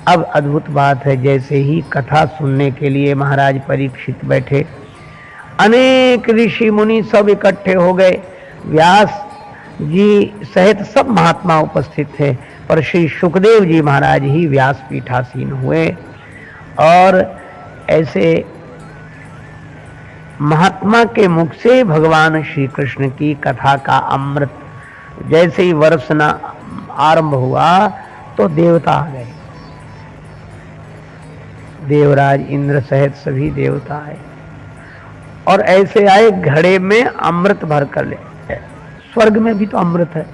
अब अद्भुत बात है, जैसे ही कथा सुनने के लिए महाराज परीक्षित बैठे, अनेक ऋषि मुनि सब इकट्ठे हो गए। व्यास जी सहित सब महात्मा उपस्थित थे, पर श्री सुखदेव जी महाराज ही व्यास पीठासीन हुए। और ऐसे महात्मा के मुख से भगवान श्री कृष्ण की कथा का अमृत जैसे ही बरसना आरंभ हुआ तो देवता आ गए। देवराज इंद्र सहित सभी देवता आए और ऐसे आए घड़े में अमृत भर कर ले। स्वर्ग में भी तो अमृत है,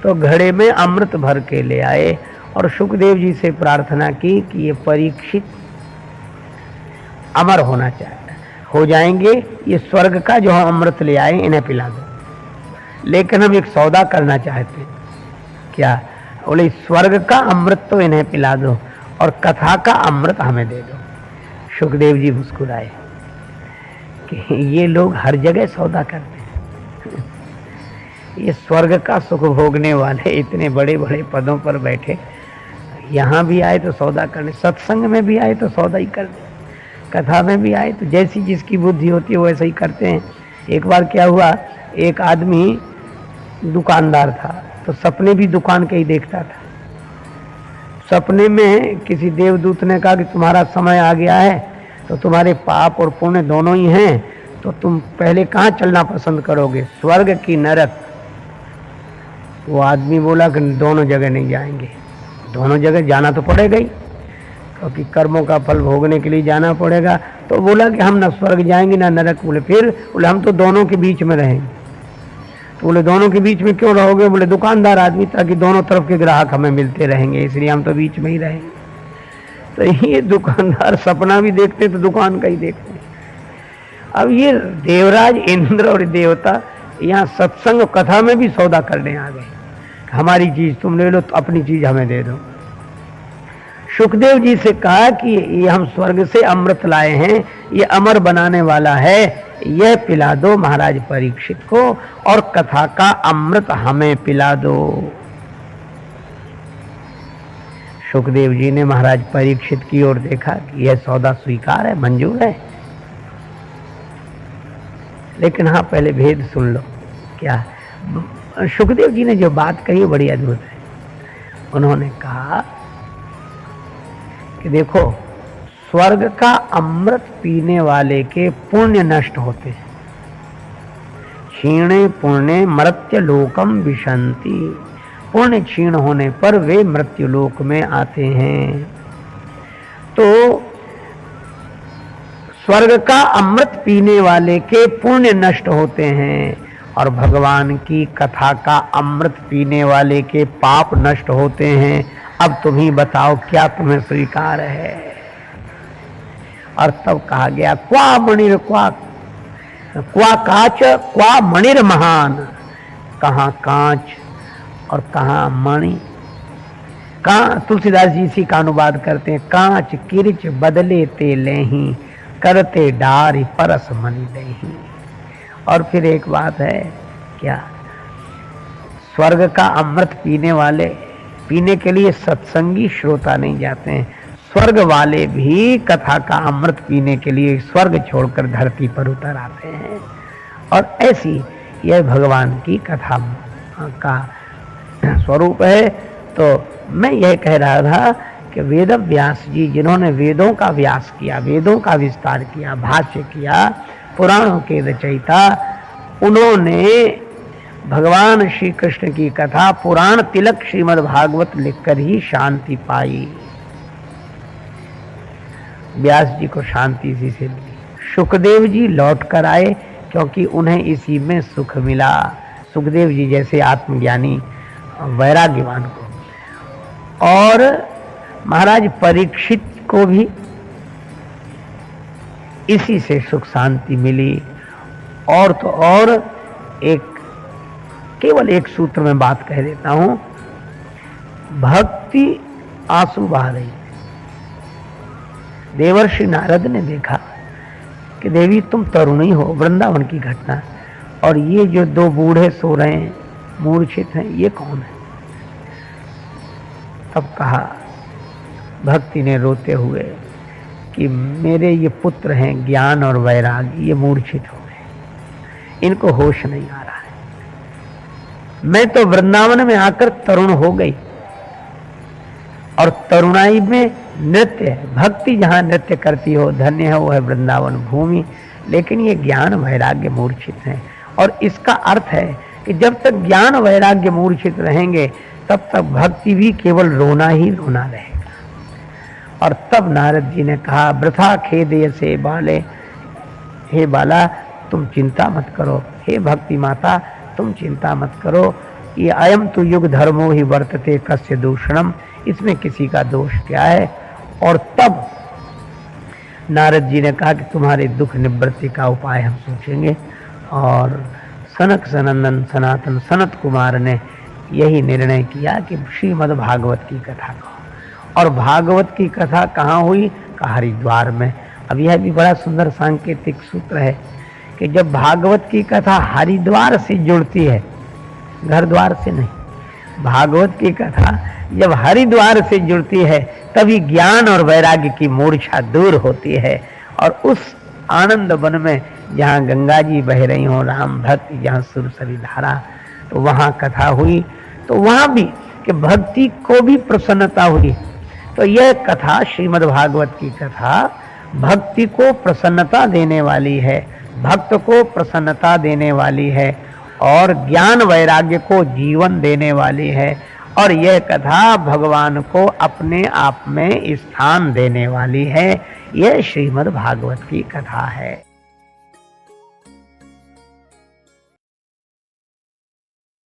तो घड़े में अमृत भर के ले आए और सुखदेव जी से प्रार्थना की कि ये परीक्षित अमर होना चाहिए, हो जाएंगे, ये स्वर्ग का जो हम अमृत ले आए इन्हें पिला दो। लेकिन हम एक सौदा करना चाहते हैं। क्या? बोले स्वर्ग का अमृत तो इन्हें पिला दो और कथा का अमृत हमें दे दो। सुखदेव जी मुस्कुराए कि ये लोग हर जगह सौदा करते हैं, ये स्वर्ग का सुख भोगने वाले इतने बड़े बड़े पदों पर बैठे, यहाँ भी आए तो सौदा करने, सत्संग में भी आए तो सौदा ही करते, कथा में भी आए तो जैसी जिसकी बुद्धि होती है वैसा ही करते हैं। एक बार क्या हुआ, एक आदमी दुकानदार था तो सपने भी दुकान के ही देखता था। सपने में किसी देवदूत ने कहा कि तुम्हारा समय आ गया है, तो तुम्हारे पाप और पुण्य दोनों ही हैं, तो तुम पहले कहाँ चलना पसंद करोगे, स्वर्ग की नरक? वो आदमी बोला कि दोनों जगह नहीं जाएंगे। दोनों जगह जाना तो पड़ेगा ही, क्योंकि कर्मों का फल भोगने के लिए जाना पड़ेगा। तो बोला कि हम न स्वर्ग जाएंगे ना नरक। बोले फिर? बोले हम तो दोनों के बीच में रहेंगे। तो बोले दोनों के बीच में क्यों रहोगे? बोले दुकानदार आदमी, ताकि दोनों तरफ के ग्राहक हमें मिलते रहेंगे, इसलिए हम तो बीच में ही रहेंगे। तो ये दुकानदार सपना भी देखते तो दुकान का ही देखते। अब ये देवराज इंद्र और देवता यहाँ सत्संग कथा में भी सौदा करने आ गए। हमारी चीज तुम ले लो, तो अपनी चीज हमें दे दो। सुखदेव जी से कहा कि ये हम स्वर्ग से अमृत लाए हैं, ये अमर बनाने वाला है, यह पिला दो महाराज परीक्षित को और कथा का अमृत हमें पिला दो। सुखदेव जी ने महाराज परीक्षित की ओर देखा कि यह सौदा स्वीकार है, मंजूर है। लेकिन हाँ, पहले भेद सुन लो। क्या? सुखदेव जी ने जो बात कही बड़ी अद्भुत है। उन्होंने कहा कि देखो, स्वर्ग का अमृत पीने वाले के पुण्य नष्ट होते हैं। क्षीणे पुण्य मर्त्य लोकम विशंति, पुण्य क्षीण होने पर वे मृत्यु लोक में आते हैं। तो स्वर्ग का अमृत पीने वाले के पुण्य नष्ट होते हैं और भगवान की कथा का अमृत पीने वाले के पाप नष्ट होते हैं। अब तुम ही बताओ क्या तुम्हें स्वीकार है? और तब कहा गया, क्वा मणिर क्वा काच क्वा मणिर महान। कहाँ कांच और कहाँ मणि? कहाँ? तुलसीदास जी इसी का अनुवाद करते हैं, कांच किरिच बदले ते लेही, करते डारी परस मणि देही। और फिर एक बात है, क्या? स्वर्ग का अमृत पीने वाले, पीने के लिए सत्संगी श्रोता नहीं जाते हैं, स्वर्ग वाले भी कथा का अमृत पीने के लिए स्वर्ग छोड़कर धरती पर उतर आते हैं। और ऐसी यह भगवान की कथा का स्वरूप है। तो मैं यह कह रहा था कि वेद व्यास जी, जिन्होंने वेदों का व्यास किया, वेदों का विस्तार किया, भाष्य किया, पुराणों के रचयिता, उन्होंने भगवान श्री कृष्ण की कथा पुराण तिलक श्रीमद् भागवत लिखकर ही शांति पाई। व्यास जी को शांति इसी से मिली। सुखदेव जी लौट कर आए क्योंकि उन्हें इसी में सुख मिला। सुखदेव जी जैसे आत्मज्ञानी वैराग्यवान को। और महाराज परीक्षित को भी इसी से सुख शांति मिली। और तो और केवल एक सूत्र में बात कह देता हूं, भक्ति आंसू बहा रही। देवर्षि नारद ने देखा कि देवी तुम तरुणी हो, वृंदावन की घटना, और ये जो दो बूढ़े सो रहे हैं, मूर्छित हैं, ये कौन है? तब कहा भक्ति ने रोते हुए कि मेरे ये पुत्र हैं ज्ञान और वैराग्य, ये मूर्छित हो गए, इनको होश नहीं आ रहा है। मैं तो वृंदावन में आकर तरुण हो गई, और तरुणाई में नृत्य है, भक्ति जहां नृत्य करती हो धन्य है वो है वृंदावन भूमि, लेकिन ये ज्ञान वैराग्य मूर्छित हैं। और इसका अर्थ है कि जब तक ज्ञान वैराग्य मूर्छित रहेंगे तब तक भक्ति भी केवल रोना ही रोना रहेगा। और तब नारद जी ने कहा, वृथा खेदय से बाले, हे बाला तुम चिंता मत करो, हे भक्ति माता तुम चिंता मत करो, ये अयम तो युग धर्मो ही वर्तते कस्य दूषणम, इसमें किसी का दोष क्या है। और तब नारद जी ने कहा कि तुम्हारे दुख निवृत्ति का उपाय हम सोचेंगे। और सनक सनंदन सनातन सनत कुमार ने यही निर्णय किया कि श्रीमद् भागवत की कथा कहो। और भागवत की कथा कहाँ हुई? हरिद्वार में। अब यह भी बड़ा सुंदर सांकेतिक सूत्र है कि जब भागवत की कथा हरिद्वार से जुड़ती है, घर द्वार से नहीं, भागवत की कथा जब हरिद्वार से जुड़ती है तभी ज्ञान और वैराग्य की मूर्छा दूर होती है। और उस आनंद वन में जहाँ गंगा जी बह रही हो, राम भक्त जहाँ सुरसरी धारा, तो वहाँ कथा हुई। तो वहाँ भी कि भक्ति को भी प्रसन्नता हुई। तो यह कथा श्रीमद् भागवत की कथा भक्ति को प्रसन्नता देने वाली है, भक्त को प्रसन्नता देने वाली है और ज्ञान वैराग्य को जीवन देने वाली है। और यह कथा भगवान को अपने आप में स्थान देने वाली है। यह श्रीमद् भागवत की कथा है।